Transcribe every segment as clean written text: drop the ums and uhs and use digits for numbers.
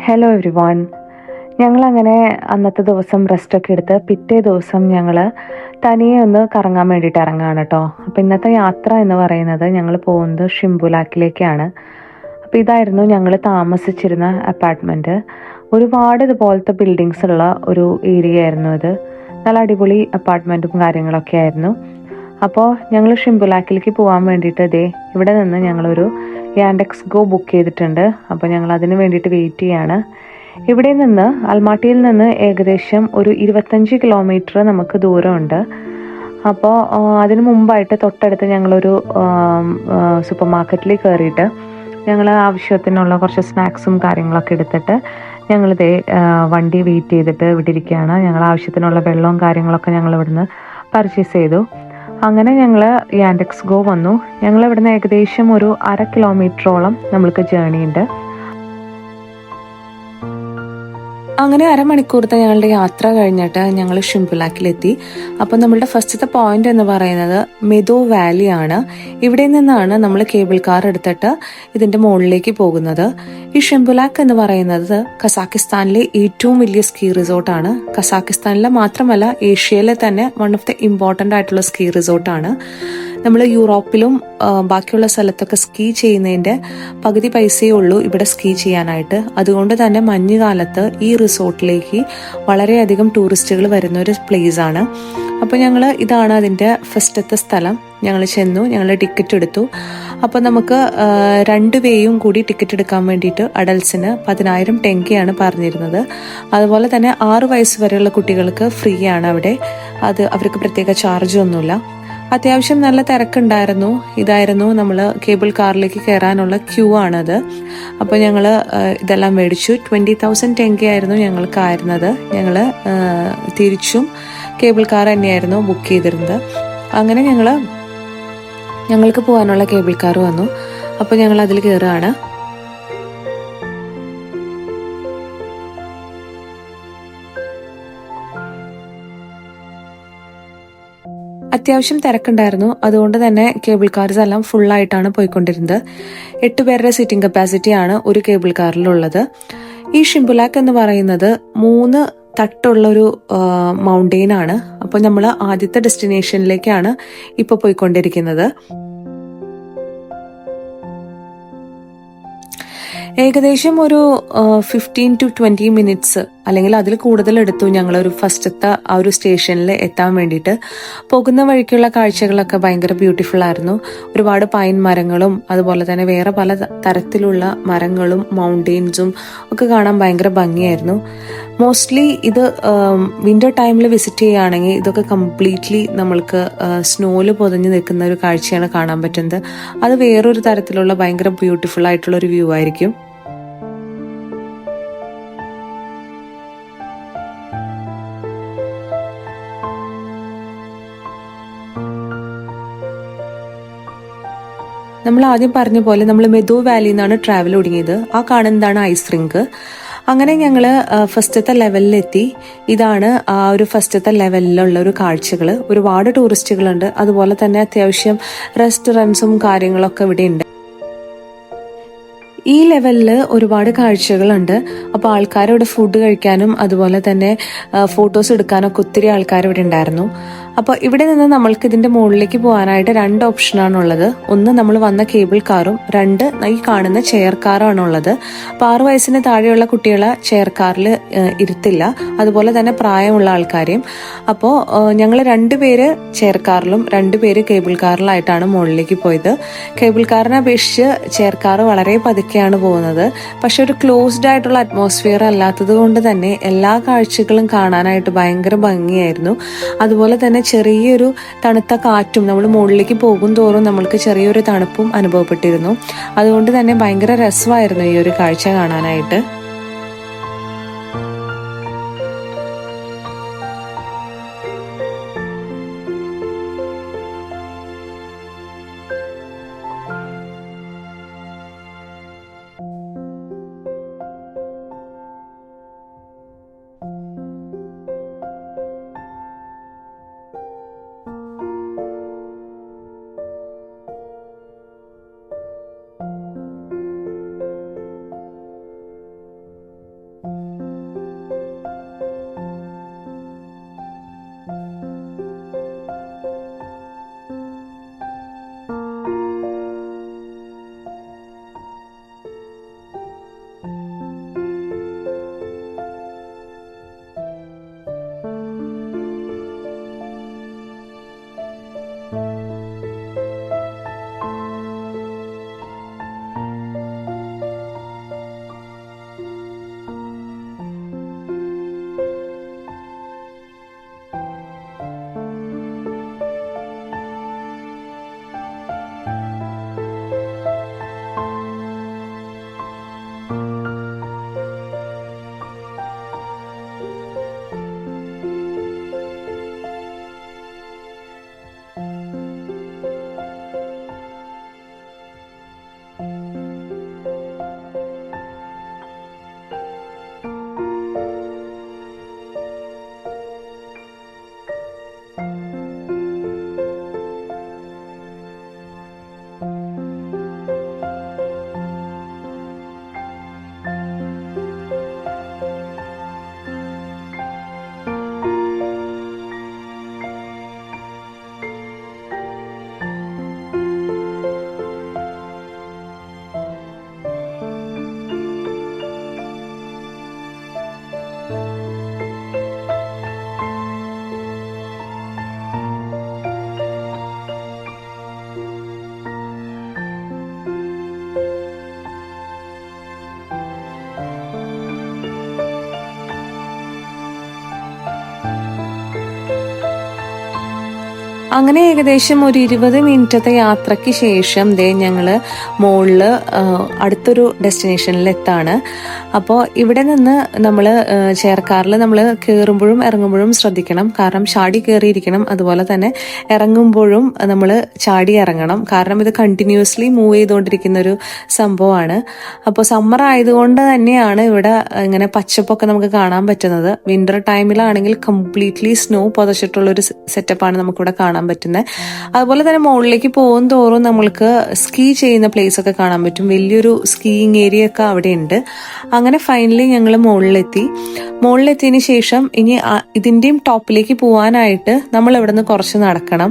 Hello every one. ഞങ്ങളങ്ങനെ അന്നത്തെ ദിവസം റെസ്റ്റൊക്കെ എടുത്ത് പിറ്റേ ദിവസം ഞങ്ങൾ തനിയെ ഒന്ന് കറങ്ങാൻ വേണ്ടിയിട്ട് ഇറങ്ങുകയാണ് കേട്ടോ. അപ്പോൾ ഇന്നത്തെ യാത്ര എന്ന് പറയുന്നത് ഞങ്ങൾ പോകുന്നത് ഷിംബുലാക്കിലേക്കാണ്. അപ്പോൾ ഇതായിരുന്നു ഞങ്ങൾ താമസിച്ചിരുന്ന അപ്പാർട്ട്മെൻറ്റ്. ഒരുപാട് ഇതുപോലത്തെ ബിൽഡിങ്സ് ഉള്ള ഒരു ഏരിയ ആയിരുന്നു ഇത്. നല്ല അടിപൊളി അപ്പാർട്ട്മെൻറ്റും കാര്യങ്ങളൊക്കെ ആയിരുന്നു. അപ്പോൾ ഞങ്ങൾ ഷിംബുലാക്കിലേക്ക് പോകാൻ വേണ്ടിയിട്ട് ഇവിടെ നിന്ന് ഞങ്ങളൊരു യാൻഡെക്സ് ഗോ ബുക്ക് ചെയ്തിട്ടുണ്ട്. അപ്പോൾ ഞങ്ങൾ അതിന് വേണ്ടിയിട്ട് വെയിറ്റ് ചെയ്യാണ്. ഇവിടെ നിന്ന് അൽമാട്ടിയിൽ നിന്ന് ഏകദേശം ഒരു 25 കിലോമീറ്റർ നമുക്ക് ദൂരമുണ്ട്. അപ്പോൾ അതിന് മുമ്പായിട്ട് തൊട്ടടുത്ത് ഞങ്ങളൊരു സൂപ്പർ മാർക്കറ്റിൽ കയറിയിട്ട് ഞങ്ങൾ ആവശ്യത്തിനുള്ള കുറച്ച് സ്നാക്സും കാര്യങ്ങളൊക്കെ എടുത്തിട്ട് വണ്ടി വെയിറ്റ് ചെയ്തിട്ട് ഇവിടെ ഇരിക്കുകയാണ്. ഞങ്ങൾ ആവശ്യത്തിനുള്ള വെള്ളവും കാര്യങ്ങളൊക്കെ ഞങ്ങൾ ഇവിടുന്ന് പർച്ചേസ് ചെയ്തു. അങ്ങനെ ഞങ്ങൾ യാൻഡെക്സ് ഗോ വന്നു. ഞങ്ങൾ ഇവിടുന്ന് ഏകദേശം ഒരു 1/2 കിലോമീറ്ററോളം നമ്മൾക്ക് ജേണി ഉണ്ട്. അങ്ങനെ അരമണിക്കൂറത്തെ ഞങ്ങളുടെ യാത്ര കഴിഞ്ഞിട്ട് ഞങ്ങൾ ഷിംബുലാക്കിലെത്തി. അപ്പോൾ നമ്മളുടെ ഫസ്റ്റത്തെ പോയിന്റ് എന്ന് പറയുന്നത് മെദോ വാലി ആണ്. ഇവിടെ നിന്നാണ് നമ്മൾ കേബിൾ കാർ എടുത്തിട്ട് ഇതിന്റെ മുകളിലേക്ക് പോകുന്നത്. ഈ ഷിംബുലാക്ക് എന്ന് പറയുന്നത് കസാക്കിസ്ഥാനിലെ ഏറ്റവും വലിയ സ്കീ റിസോർട്ടാണ്. കസാക്കിസ്ഥാനിലെ മാത്രമല്ല, ഏഷ്യയിലെ തന്നെ വൺ ഓഫ് ദ ഇമ്പോർട്ടൻ്റ് ആയിട്ടുള്ള സ്കീ റിസോർട്ടാണ്. നമ്മൾ യൂറോപ്പിലും ബാക്കിയുള്ള സ്ഥലത്തൊക്കെ സ്കീ ചെയ്യുന്നതിൻ്റെ പകുതി പൈസയേ ഉള്ളൂ ഇവിടെ സ്കീ ചെയ്യാനായിട്ട്. അതുകൊണ്ട് തന്നെ മഞ്ഞുകാലത്ത് ഈ റിസോർട്ടിലേക്ക് വളരെയധികം ടൂറിസ്റ്റുകൾ വരുന്ന ഒരു പ്ലേസ് ആണ്. അപ്പോൾ ഇതാണ് അതിൻ്റെ ഫസ്റ്റത്തെ സ്ഥലം. ഞങ്ങൾ ചെന്നു, ഞങ്ങൾ ടിക്കറ്റ് എടുത്തു. അപ്പോൾ നമുക്ക് 2 വേയും കൂടി ടിക്കറ്റ് എടുക്കാൻ വേണ്ടിയിട്ട് അഡൽസിന് 10,000 ടെങ്കയാണ് പറഞ്ഞിരുന്നത്. അതുപോലെ തന്നെ 6 വയസ്സ് വരെയുള്ള കുട്ടികൾക്ക് ഫ്രീ ആണ് അവിടെ. അവർക്ക് പ്രത്യേക ചാർജൊന്നുമില്ല. അത്യാവശ്യം നല്ല തിരക്കുണ്ടായിരുന്നു. ഇതായിരുന്നു നമ്മൾ കേബിൾ കാറിലേക്ക് കയറാനുള്ള ക്യൂ ആണത്. അപ്പോൾ ഞങ്ങൾ ഇതെല്ലാം മേടിച്ചു. 20,000 ടെങ്കയായിരുന്നു ഞങ്ങൾക്കായിരുന്നത്. ഞങ്ങൾ തിരിച്ചും കേബിൾ കാർ തന്നെയായിരുന്നു ബുക്ക് ചെയ്തിരുന്നത്. അങ്ങനെ ഞങ്ങൾക്ക് പോകാനുള്ള കേബിൾ കാർ വന്നു. അപ്പോൾ ഞങ്ങൾ അതിൽ കയറുകയാണ്. അത്യാവശ്യം തിരക്കുണ്ടായിരുന്നു. അതുകൊണ്ട് തന്നെ കേബിൾ കാർസ് എല്ലാം ഫുള്ളായിട്ടാണ് പോയിക്കൊണ്ടിരുന്നത്. 8 പേരുടെ സീറ്റിംഗ് കപ്പാസിറ്റിയാണ് ഒരു കേബിൾ കാറിലുള്ളത്. ഈ ഷിംബുലാക്ക് എന്ന് പറയുന്നത് 3 തട്ടുള്ളൊരു മൗണ്ടെയിൻ ആണ്. അപ്പോൾ നമ്മൾ ആദ്യത്തെ ഡെസ്റ്റിനേഷനിലേക്കാണ് ഇപ്പോൾ പോയിക്കൊണ്ടിരിക്കുന്നത്. ഏകദേശം ഒരു 15 to 20 മിനിറ്റ്സ് അല്ലെങ്കിൽ അതിൽ കൂടുതൽ എടുത്തു ഞങ്ങളൊരു ഫസ്റ്റത്തെ ആ ഒരു സ്റ്റേഷനിൽ എത്താൻ വേണ്ടിയിട്ട്. പോകുന്ന വഴിക്കുള്ള കാഴ്ചകളൊക്കെ ഭയങ്കര ബ്യൂട്ടിഫുൾ ആയിരുന്നു. ഒരുപാട് പൈൻ മരങ്ങളും അതുപോലെ തന്നെ വേറെ പല തരത്തിലുള്ള മരങ്ങളും മൗണ്ടെയിൻസും ഒക്കെ കാണാൻ ഭയങ്കര ഭംഗിയായിരുന്നു. മോസ്റ്റ്ലി ഇത് വിന്റർ ടൈമിൽ വിസിറ്റ് ചെയ്യുകയാണെങ്കിൽ ഇതൊക്കെ കംപ്ലീറ്റ്ലി നമ്മൾക്ക് സ്നോയിൽ പൊതിഞ്ഞ് നിൽക്കുന്ന ഒരു കാഴ്ചയാണ് കാണാൻ പറ്റുന്നത്. അത് വേറൊരു തരത്തിലുള്ള ഭയങ്കര ബ്യൂട്ടിഫുൾ ആയിട്ടുള്ള ഒരു വ്യൂ ആയിരിക്കും. നമ്മൾ ആദ്യം പറഞ്ഞ പോലെ നമ്മൾ മെദോ വാലിയിൽ നിന്നാണ് ട്രാവൽ തുടങ്ങിയത്. ആ കാണുന്നതാണ് ഐസ് റിങ്ക്. അങ്ങനെ ഞങ്ങൾ ഫസ്റ്റത്തെ ലെവലിലെത്തി. ഇതാണ് ആ ഒരു ഫസ്റ്റത്തെ ലെവലിലുള്ള ഒരു കാഴ്ചകൾ. ഒരുപാട് ടൂറിസ്റ്റുകളുണ്ട്. അതുപോലെ തന്നെ അത്യാവശ്യം റെസ്റ്റോറൻറ്റ്സും കാര്യങ്ങളൊക്കെ ഇവിടെ ഉണ്ട്. ഈ ലെവലിൽ ഒരുപാട് കാഴ്ചകളുണ്ട്. അപ്പോൾ ആൾക്കാരിവിടെ ഫുഡ് കഴിക്കാനും അതുപോലെ തന്നെ ഫോട്ടോസ് എടുക്കാനൊക്കെ ഒത്തിരി ആൾക്കാർ ഇവിടെ ഉണ്ടായിരുന്നു. അപ്പോൾ ഇവിടെ നിന്ന് നമ്മൾക്ക് ഇതിന്റെ മുകളിലേക്ക് പോകാനായിട്ട് 2 ഓപ്ഷനാണുള്ളത്. ഒന്ന് നമ്മൾ വന്ന കേബിൾ കാറും, 2 ഈ കാണുന്ന ചെയർ കാറാണ് ഉള്ളത്. അപ്പോൾ 6 വയസ്സിന് താഴെയുള്ള കുട്ടികളെ ചെയർ കാറിൽ ഇരുത്തില്ല, അതുപോലെ തന്നെ പ്രായമുള്ള ആൾക്കാരെയും. അപ്പോൾ ഞങ്ങൾ 2 പേര് ചെയർ കാറിലും 2 പേര് കേബിൾ കാറിലായിട്ടാണ് മുകളിലേക്ക് പോയത്. കേബിൾ കാറിനെ അപേക്ഷിച്ച് ചെയർ കാർ വളരെ പതുക്കെയാണ് പോകുന്നത്. പക്ഷെ ഒരു ക്ലോസ്ഡ് ആയിട്ടുള്ള അറ്റ്മോസ്ഫിയർ അല്ലാത്തത് കൊണ്ട് തന്നെ എല്ലാ കാഴ്ചകളും കാണാനായിട്ട് ഭയങ്കര ഭംഗിയായിരുന്നു. അതുപോലെ തന്നെ ചെറിയൊരു തണുത്ത കാറ്റും, നമ്മൾ മുകളിലേക്ക് പോകും തോറും നമ്മൾക്ക് ചെറിയൊരു തണുപ്പും അനുഭവപ്പെട്ടിരുന്നു. അതുകൊണ്ട് തന്നെ ഭയങ്കര രസമായിരുന്നു ഈ ഒരു കാഴ്ച കാണാനായിട്ട്. അങ്ങനെ ഏകദേശം ഒരു 20 മിനിറ്റത്തെ യാത്രയ്ക്ക് ശേഷം ഞങ്ങള് മുകളില് അടുത്തൊരു ഡെസ്റ്റിനേഷനിൽ എത്താണ്. അപ്പോൾ ഇവിടെ നിന്ന് നമ്മൾ ചേർക്കാറിൽ നമ്മൾ കയറുമ്പോഴും ഇറങ്ങുമ്പോഴും ശ്രദ്ധിക്കണം. കാരണം ചാടി കയറിയിരിക്കണം, അതുപോലെ തന്നെ ഇറങ്ങുമ്പോഴും നമ്മൾ ചാടി ഇറങ്ങണം. കാരണം ഇത് കണ്ടിന്യൂസ്ലി മൂവ് ചെയ്തുകൊണ്ടിരിക്കുന്ന ഒരു സംഭവമാണ്. അപ്പോൾ സമ്മർ ആയതുകൊണ്ട് തന്നെയാണ് ഇവിടെ ഇങ്ങനെ പച്ചപ്പൊക്കെ നമുക്ക് കാണാൻ പറ്റുന്നത്. വിന്റർ ടൈമിലാണെങ്കിൽ കംപ്ലീറ്റ്ലി സ്നോ പുതച്ചിട്ടുള്ളൊരു സെറ്റപ്പാണ് നമുക്കിവിടെ കാണാൻ പറ്റുന്നത്. അതുപോലെ തന്നെ മുകളിലേക്ക് പോകും തോറും നമ്മൾക്ക് സ്കീ ചെയ്യുന്ന പ്ലേസ് ഒക്കെ കാണാൻ പറ്റും. വലിയൊരു സ്കീയിങ് ഏരിയ ഒക്കെ അവിടെ ഉണ്ട്. അങ്ങനെ ഫൈനലി ഞങ്ങൾ മുകളിലെത്തിയതിന് ശേഷം ഇനി ഇതിന്റെയും ടോപ്പിലേക്ക് പോകാനായിട്ട് നമ്മൾ ഇവിടെ നിന്ന് കുറച്ച് നടക്കണം.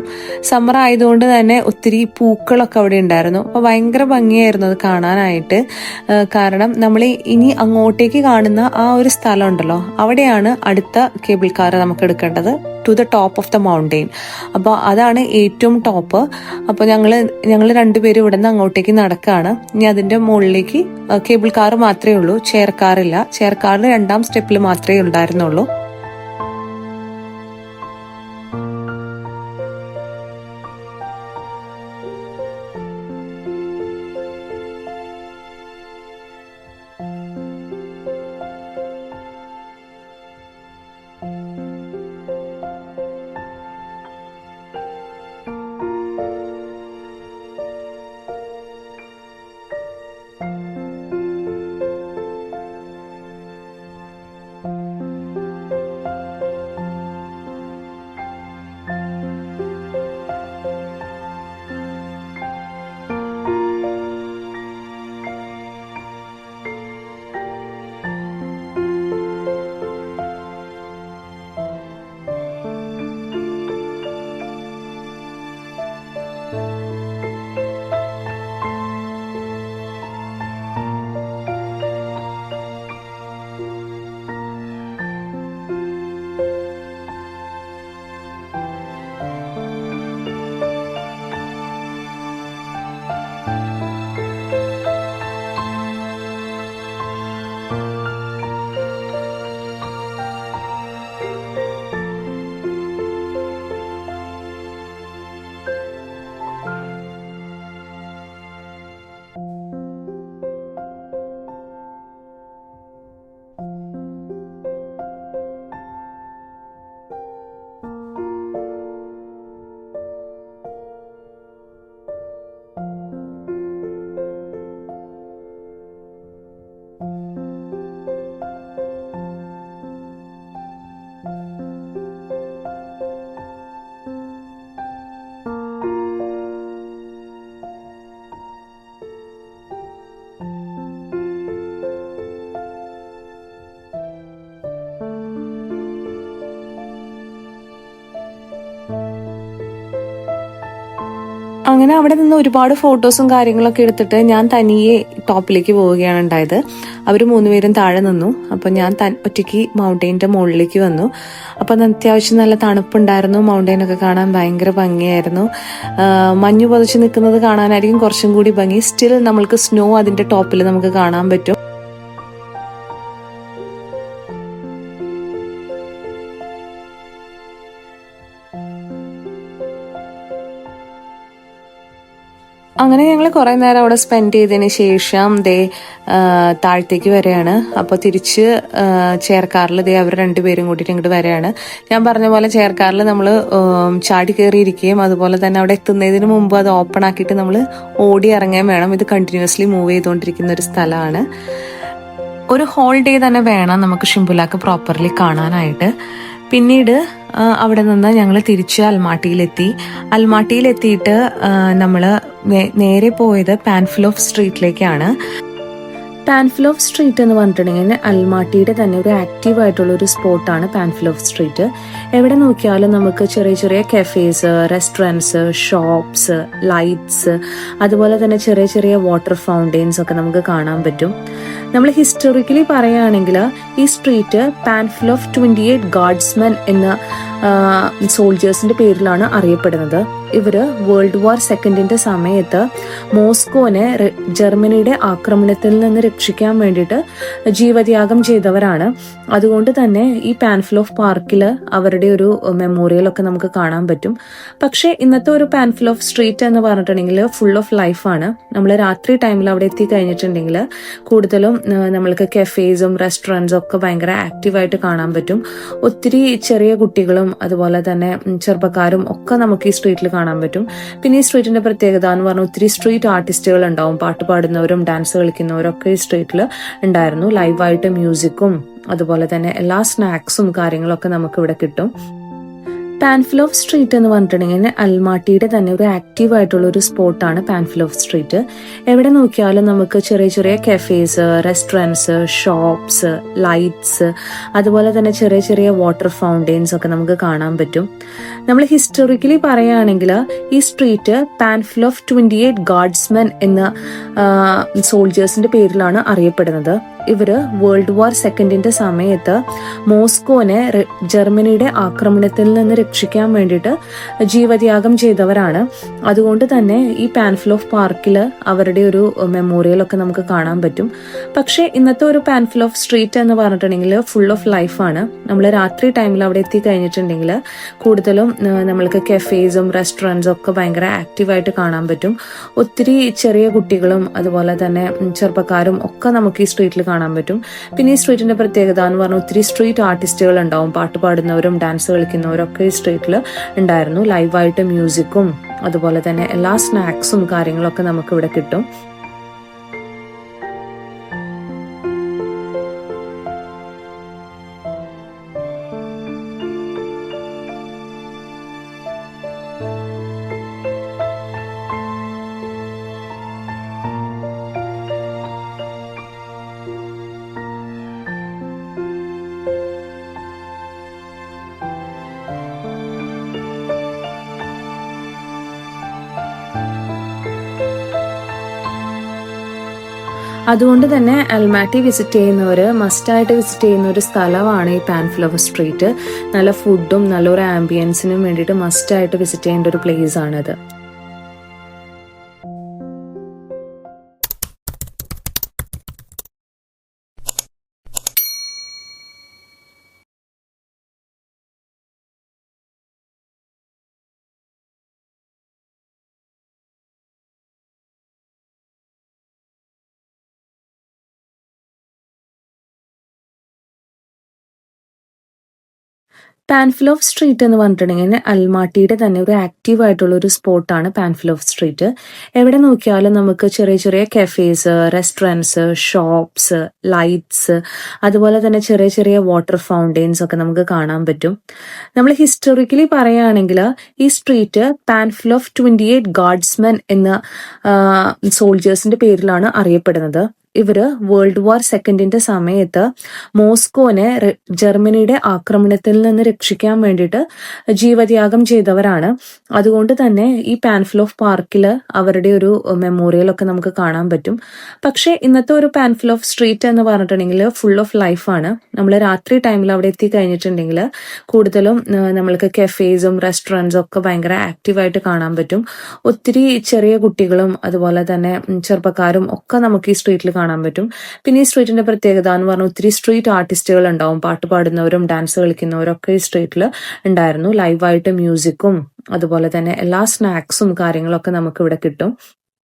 സമ്മർ ആയതുകൊണ്ട് തന്നെ ഒത്തിരി പൂക്കളൊക്കെ അവിടെ ഉണ്ടായിരുന്നു. അപ്പൊ ഭയങ്കര ഭംഗിയായിരുന്നു അത് കാണാനായിട്ട്. കാരണം നമ്മൾ ഇനി അങ്ങോട്ടേക്ക് കാണുന്ന ആ ഒരു സ്ഥലം ഉണ്ടല്ലോ, അവിടെയാണ് അടുത്ത കേബിൾ കാർ നമുക്ക് എടുക്കേണ്ടത്, to the top of the mountain. അപ്പോൾ അതാണ് ഏറ്റവും ടോപ്പ്. അപ്പോൾ ഞങ്ങൾ രണ്ടുപേരും ഇവിടെ നിന്ന് അങ്ങോട്ടേക്ക് നടക്കുകയാണ്. ഇനി അതിന്റെ മുകളിലേക്ക് കേബിൾ കാർ മാത്രമേ ഉള്ളൂ, ചെയർ കാറില്ല. ചെയർ കാറിൽ 2ാം സ്റ്റെപ്പിൽ മാത്രമേ ഉണ്ടായിരുന്നുള്ളൂ. അങ്ങനെ അവിടെ നിന്ന് ഒരുപാട് ഫോട്ടോസും കാര്യങ്ങളൊക്കെ എടുത്തിട്ട് ഞാൻ തനിയെ ടോപ്പിലേക്ക് പോവുകയാണ് ഉണ്ടായത്. അവർ 3 പേരും താഴെ നിന്നു. അപ്പൊ ഞാൻ ഒറ്റയ്ക്ക് മൗണ്ടെയിൻ്റെ മുകളിലേക്ക് വന്നു. അപ്പൊ അത്യാവശ്യം നല്ല തണുപ്പുണ്ടായിരുന്നു. മൗണ്ടെയിനൊക്കെ കാണാൻ ഭയങ്കര ഭംഗിയായിരുന്നു. മഞ്ഞു പൊതച്ച് നിൽക്കുന്നത് കാണാനായിരിക്കും കുറച്ചും കൂടി ഭംഗി. സ്റ്റിൽ നമ്മൾക്ക് സ്നോ അതിന്റെ ടോപ്പിൽ നമുക്ക് കാണാൻ പറ്റും. അങ്ങനെ ഞങ്ങൾ കുറേ നേരം അവിടെ സ്പെൻഡ് ചെയ്തതിന് ശേഷം താഴത്തേക്ക് വരികയാണ്. അപ്പോൾ തിരിച്ച് ചെയർക്കാറിൽ അവർ 2 പേരും കൂട്ടിയിട്ട് ഇങ്ങോട്ട് വരികയാണ്. ഞാൻ പറഞ്ഞ പോലെ ചെയർക്കാറിൽ നമ്മൾ ചാടി കയറിയിരിക്കുകയും അതുപോലെ തന്നെ അവിടെ എത്തുന്നതിന് മുമ്പ് അത് ഓപ്പൺ ആക്കിയിട്ട് നമ്മൾ ഓടി ഇറങ്ങാൻ വേണം. ഇത് കണ്ടിന്യൂസ്ലി മൂവ് ചെയ്തുകൊണ്ടിരിക്കുന്ന ഒരു സ്ഥലമാണ്. ഒരു ഹോൾ ഡേ തന്നെ വേണം നമുക്ക് ഷിംപുലാക്ക് പ്രോപ്പർലി കാണാനായിട്ട്. പിന്നീട് അവിടെ നിന്ന് ഞങ്ങൾ തിരിച്ച് അൽമാട്ടിയിലെത്തിയിട്ട് നമ്മൾ നേരെ പോയത് പാൻഫിലോഫ് സ്ട്രീറ്റിലേക്കാണ്. പാൻഫിലോഫ് സ്ട്രീറ്റ് എന്ന് പറഞ്ഞിട്ടുണ്ടെങ്കിൽ അൽമാട്ടിയുടെ തന്നെ ഒരു ആക്റ്റീവ് ആയിട്ടുള്ള ഒരു സ്പോട്ടാണ് പാൻഫിലോഫ് സ്ട്രീറ്റ്. എവിടെ നോക്കിയാലും നമുക്ക് ചെറിയ ചെറിയ കഫേസ്, റെസ്റ്റോറൻറ്റ്സ്, ഷോപ്സ്, ലൈറ്റ്സ്, അതുപോലെ തന്നെ ചെറിയ ചെറിയ വാട്ടർ ഫൗണ്ടെയിൻസ് ഒക്കെ നമുക്ക് കാണാൻ പറ്റും. നമ്മൾ ഹിസ്റ്റോറിക്കലി പറയുകയാണെങ്കിൽ ഈ സ്ട്രീറ്റ് പാൻഫിലോഫ് 28 ഗാർഡ്സ്മെൻ എന്ന സോൾജേഴ്സിന്റെ പേരിലാണ് അറിയപ്പെടുന്നത്. ഇവര് വേൾഡ് വാർ സെക്കൻഡിന്റെ സമയത്ത് മോസ്കോനെ ജർമ്മനിയുടെ ആക്രമണത്തിൽ നിന്ന് രക്ഷിക്കാൻ വേണ്ടിയിട്ട് ജീവത്യാഗം ചെയ്തവരാണ്. അതുകൊണ്ട് തന്നെ ഈ പാൻഫിലോഫ് പാർക്കിൽ അവരുടെ ഒരു മെമ്മോറിയൽ ഒക്കെ നമുക്ക് കാണാൻ പറ്റും. പക്ഷേ ഇന്നത്തെ ഒരു പാൻഫിലോഫ് സ്ട്രീറ്റ് എന്ന് പറഞ്ഞിട്ടുണ്ടെങ്കിൽ ഫുൾ ഓഫ് ലൈഫാണ്. നമ്മൾ രാത്രി ടൈമിൽ അവിടെ എത്തി കഴിഞ്ഞിട്ടുണ്ടെങ്കിൽ കൂടുതലും നമ്മൾക്ക് കഫേസും റെസ്റ്റോറൻറ്റ്സും ഒക്കെ ഭയങ്കര ആക്റ്റീവായിട്ട് കാണാൻ പറ്റും. ഒത്തിരി ചെറിയ കുട്ടികളും അതുപോലെ തന്നെ ചെറുപ്പക്കാരും ഒക്കെ നമുക്ക് ഈ സ്ട്രീറ്റിൽ കാണാൻ പറ്റും. പിന്നെ ഈ സ്ട്രീറ്റിന്റെ പ്രത്യേകത എന്ന് പറഞ്ഞാൽ ഒത്തിരി സ്ട്രീറ്റ് ആർട്ടിസ്റ്റുകൾ ഉണ്ടാവും. പാട്ട് പാടുന്നവരും ഡാൻസ് കളിക്കുന്നവരും ഒക്കെ ഈ സ്ട്രീറ്റിൽ ഉണ്ടായിരുന്നു. ലൈവായിട്ട് മ്യൂസിക്കും അതുപോലെ തന്നെ എല്ലാ സ്നാക്സും കാര്യങ്ങളൊക്കെ നമുക്ക് ഇവിടെ കിട്ടും. പാൻഫിലോഫ് സ്ട്രീറ്റ് എന്ന് പറഞ്ഞിട്ടുണ്ടെങ്കിൽ അൽമാട്ടിയുടെ തന്നെ ഒരു ആക്റ്റീവ് ആയിട്ടുള്ള ഒരു സ്പോട്ടാണ് പാൻഫിലോഫ് സ്ട്രീറ്റ്. എവിടെ നോക്കിയാലും നമുക്ക് ചെറിയ ചെറിയ കഫേസ്, റെസ്റ്റോറൻറ്റ്സ്, ഷോപ്സ്, ലൈറ്റ്സ്, അതുപോലെ തന്നെ ചെറിയ ചെറിയ വാട്ടർ ഫൗണ്ടെയിൻസ് ഒക്കെ നമുക്ക് കാണാൻ പറ്റും. നമ്മൾ ഹിസ്റ്റോറിക്കലി പറയുകയാണെങ്കിൽ ഈ സ്ട്രീറ്റ് പാൻഫിലോഫ് 28 ഗാർഡ്സ്മെൻ എന്ന സോൾജേഴ്സിന്റെ പേരിലാണ് അറിയപ്പെടുന്നത്. ഇവര് വേൾഡ് വാർ സെക്കൻഡിന്റെ സമയത്ത് മോസ്കോനെ ജർമ്മനിയുടെ ആക്രമണത്തിൽ നിന്ന് രക്ഷിക്കാൻ വേണ്ടിയിട്ട് ജീവത്യാഗം ചെയ്തവരാണ്. അതുകൊണ്ട് തന്നെ ഈ പാൻഫിലോഫ് പാർക്കിൽ അവരുടെ ഒരു മെമ്മോറിയൽ ഒക്കെ നമുക്ക് കാണാൻ പറ്റും. പക്ഷേ ഇന്നത്തെ ഒരു പാൻഫിലോഫ് സ്ട്രീറ്റ് എന്ന് പറഞ്ഞിട്ടുണ്ടെങ്കിൽ ഫുൾ ഓഫ് ലൈഫാണ്. നമ്മൾ രാത്രി ടൈമിൽ അവിടെ എത്തി കഴിഞ്ഞിട്ടുണ്ടെങ്കിൽ കൂടുതലും നമ്മൾക്ക് കഫേസും റെസ്റ്റോറൻറ്റ്സും ഒക്കെ ഭയങ്കര ആക്റ്റീവായിട്ട് കാണാൻ പറ്റും. ഒത്തിരി ചെറിയ കുട്ടികളും അതുപോലെ തന്നെ ചെറുപ്പക്കാരും ഒക്കെ നമുക്ക് ഈ സ്ട്രീറ്റിൽ കാണാൻ പറ്റും. പിന്നെ ഈ സ്ട്രീറ്റിന്റെ പ്രത്യേകത എന്ന് പറഞ്ഞാൽ ഒത്തിരി സ്ട്രീറ്റ് ആർട്ടിസ്റ്റുകൾ ഉണ്ടാവും. പാട്ട് പാടുന്നവരും ഡാൻസ് കളിക്കുന്നവരും ഒക്കെ ഈ സ്ട്രീറ്റിൽ ഉണ്ടായിരുന്നു. ലൈവായിട്ട് മ്യൂസിക്കും അതുപോലെ തന്നെ എല്ലാ സ്നാക്സും കാര്യങ്ങളൊക്കെ നമുക്ക് ഇവിടെ കിട്ടും. അതുകൊണ്ട് തന്നെ അൽമാട്ടി വിസിറ്റ് ചെയ്യുന്നവർ മസ്റ്റായിട്ട് വിസിറ്റ് ചെയ്യുന്ന ഒരു സ്ഥലമാണ് ഈ പാൻഫിലോഫ് സ്ട്രീറ്റ്. നല്ല ഫുഡും നല്ലൊരു ആംബിയൻസിനും വേണ്ടിയിട്ട് മസ്റ്റായിട്ട് വിസിറ്റ് ചെയ്യേണ്ട ഒരു പ്ലേസ് ആണിത്. പാൻഫിലോഫ് സ്ട്രീറ്റ് എന്ന് പറഞ്ഞിട്ടുണ്ടെങ്കിൽ അൽമാട്ടിയുടെ തന്നെ ഒരു ആക്റ്റീവ് ആയിട്ടുള്ള ഒരു സ്പോട്ടാണ് പാൻഫിലോഫ് സ്ട്രീറ്റ്. എവിടെ നോക്കിയാലും നമുക്ക് ചെറിയ ചെറിയ കഫേസ്, റെസ്റ്റോറൻറ്റ്സ്, ഷോപ്സ്, ലൈറ്റ്സ്, അതുപോലെ തന്നെ ചെറിയ ചെറിയ വാട്ടർ ഫൗണ്ടെയിൻസ് ഒക്കെ നമുക്ക് കാണാൻ പറ്റും. നമ്മൾ ഹിസ്റ്റോറിക്കലി പറയുകയാണെങ്കിൽ ഈ സ്ട്രീറ്റ് പാൻഫിലോഫ് 28 ഗാർഡ്സ്മെൻ എന്ന സോൾജേഴ്സിന്റെ പേരിലാണ് അറിയപ്പെടുന്നത്. ഇവര് വേൾഡ് വാർ സെക്കൻഡിന്റെ സമയത്ത് മോസ്കോനെ ജർമ്മനിയുടെ ആക്രമണത്തിൽ നിന്ന് രക്ഷിക്കാൻ വേണ്ടിയിട്ട് ജീവത്യാഗം ചെയ്തവരാണ്. അതുകൊണ്ട് തന്നെ ഈ പാൻഫിലോഫ് പാർക്കിൽ അവരുടെ ഒരു മെമ്മോറിയൽ ഒക്കെ നമുക്ക് കാണാൻ പറ്റും. പക്ഷേ ഇന്നത്തെ ഒരു പാൻഫിലോഫ് സ്ട്രീറ്റ് എന്ന് പറഞ്ഞിട്ടുണ്ടെങ്കിൽ ഫുൾ ഓഫ് ലൈഫാണ്. നമ്മൾ രാത്രി ടൈമിൽ അവിടെ എത്തി കഴിഞ്ഞിട്ടുണ്ടെങ്കിൽ കൂടുതലും നമ്മൾക്ക് കഫേസും റെസ്റ്റോറൻറ്റ്സും ഒക്കെ ഭയങ്കര ആക്റ്റീവായിട്ട് കാണാൻ പറ്റും. ഒത്തിരി ചെറിയ കുട്ടികളും അതുപോലെ തന്നെ ചെറുപ്പക്കാരും ഒക്കെ നമുക്ക് ഈ സ്ട്രീറ്റിൽ കാണാൻ പറ്റും. പിന്നെ ഈ സ്ട്രീറ്റിന്റെ പ്രത്യേകത എന്ന് പറഞ്ഞാൽ ഒത്തിരി സ്ട്രീറ്റ് ആർട്ടിസ്റ്റുകൾ ഉണ്ടാവും. പാട്ട് പാടുന്നവരും ഡാൻസ് കളിക്കുന്നവരും ഒക്കെ ഈ സ്ട്രീറ്റിൽ ഉണ്ടായിരുന്നു. ലൈവായിട്ട് മ്യൂസിക്കും അതുപോലെ തന്നെ എല്ലാ സ്നാക്സും കാര്യങ്ങളൊക്കെ നമുക്ക് ഇവിടെ കിട്ടും.